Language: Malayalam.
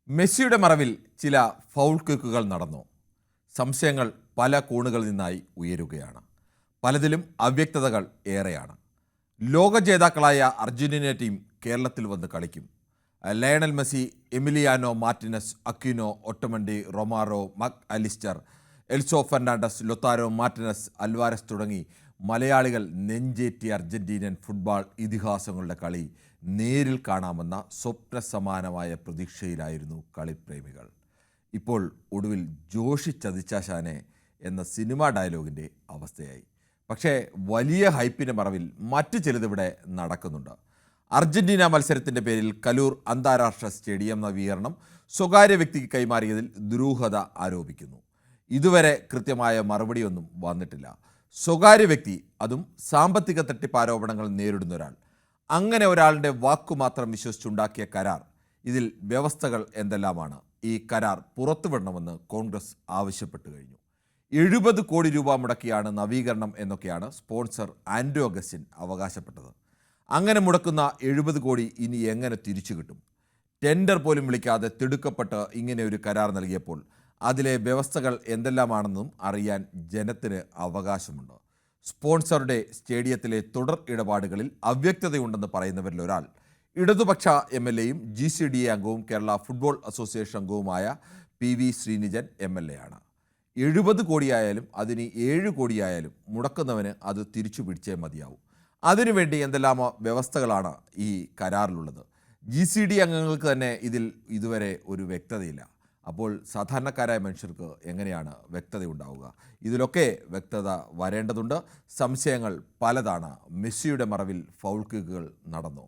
മെസ്സിയുടെ മറവിൽ ചില ഫൗൾ കിക്കുകൾ നടന്നു. സംശയങ്ങൾ പല കോണുകളിൽ നിന്നായി ഉയരുകയാണ്. പലതിലും അവ്യക്തതകൾ ഏറെയാണ്. ലോക ജേതാക്കളായ അർജന്റീന ടീം കേരളത്തിൽ വന്ന് കളിക്കും. ലയണൽ മെസ്സി, എമിലിയാനോ മാർട്ടിനസ്, അക്വിനോ, Otamendi, Romero, Mac Allister, Enzo Fernandez, Lautaro Martinez, Alvarez തുടങ്ങി മലയാളികൾ നെഞ്ചേറ്റിയ അർജന്റീനൻ ഫുട്ബോൾ ഇതിഹാസങ്ങളുടെ കളി നേരിൽ കാണാമെന്ന സ്വപ്ന സമാനമായ പ്രതീക്ഷയിലായിരുന്നു കളിപ്രേമികൾ. ഇപ്പോൾ ഒടുവിൽ ജോഷി ചതിച്ചാശാനെ എന്ന സിനിമാ ഡയലോഗിൻ്റെ അവസ്ഥയായി. പക്ഷേ വലിയ ഹൈപ്പിൻ്റെ മറവിൽ മറ്റു ചിലതിവിടെ നടക്കുന്നുണ്ട്. അർജന്റീന മത്സരത്തിൻ്റെ പേരിൽ കലൂർ അന്താരാഷ്ട്ര സ്റ്റേഡിയം നവീകരണം സ്വകാര്യ വ്യക്തിക്ക് കൈമാറിയതിൽ ദുരൂഹത ആരോപിക്കുന്നു. ഇതുവരെ കൃത്യമായ മറുപടിയൊന്നും വന്നിട്ടില്ല. സ്വകാര്യ വ്യക്തി, അതും സാമ്പത്തിക തട്ടിപ്പാരോപണങ്ങൾ നേരിടുന്ന ഒരാൾ, അങ്ങനെ ഒരാളുടെ വാക്കുമാത്രം വിശ്വസിച്ചുണ്ടാക്കിയ കരാർ, ഇതിൽ വ്യവസ്ഥകൾ എന്തെല്ലാമാണ്? ഈ കരാർ പുറത്തുവിടണമെന്ന് കോൺഗ്രസ് ആവശ്യപ്പെട്ടു കഴിഞ്ഞു. 70 കോടി രൂപ മുടക്കിയാണ് നവീകരണം എന്നൊക്കെയാണ് സ്പോൺസർ ആൻഡ്രോ അഗസ്റ്റിൻ അവകാശപ്പെട്ടത്. അങ്ങനെ മുടക്കുന്ന 70 കോടി ഇനി എങ്ങനെ തിരിച്ചു കിട്ടും? ടെൻഡർ പോലും വിളിക്കാതെ തിടുക്കപ്പെട്ട് ഇങ്ങനെ ഒരു കരാർ നൽകിയപ്പോൾ അതിലെ വ്യവസ്ഥകൾ എന്തെല്ലാമാണെന്നും അറിയാൻ ജനത്തിന് അവകാശമുണ്ട്. സ്പോൺസറുടെ സ്റ്റേഡിയത്തിലെ തുടർ ഇടപാടുകളിൽ അവ്യക്തതയുണ്ടെന്ന് പറയുന്നവരിൽ ഒരാൾ ഇടതുപക്ഷ MLA യും GCDA അംഗവും കേരള ഫുട്ബോൾ അസോസിയേഷൻ അംഗവുമായ PV ശ്രീനിജൻ MLA ആണ്. 70 കോടിയായാലും അതിന് 7 കോടിയായാലും മുടക്കുന്നവന് അത് തിരിച്ചു പിടിച്ചേ മതിയാവും. അതിനുവേണ്ടി എന്തെല്ലാം വ്യവസ്ഥകളാണ് ഈ കരാറിലുള്ളത്? GCDA അംഗങ്ങൾക്ക് തന്നെ ഇതിൽ ഇതുവരെ ഒരു വ്യക്തതയില്ല. അപ്പോൾ സാധാരണക്കാരായ മനുഷ്യർക്ക് എങ്ങനെയാണ് വ്യക്തത ഉണ്ടാവുക? ഇതിലൊക്കെ വ്യക്തത വരേണ്ടതുണ്ട്. സംശയങ്ങൾ പലതാണ്. മെസ്സിയുടെ മറവിൽ ഫൗൾ കിക്കുകൾ നടന്നു.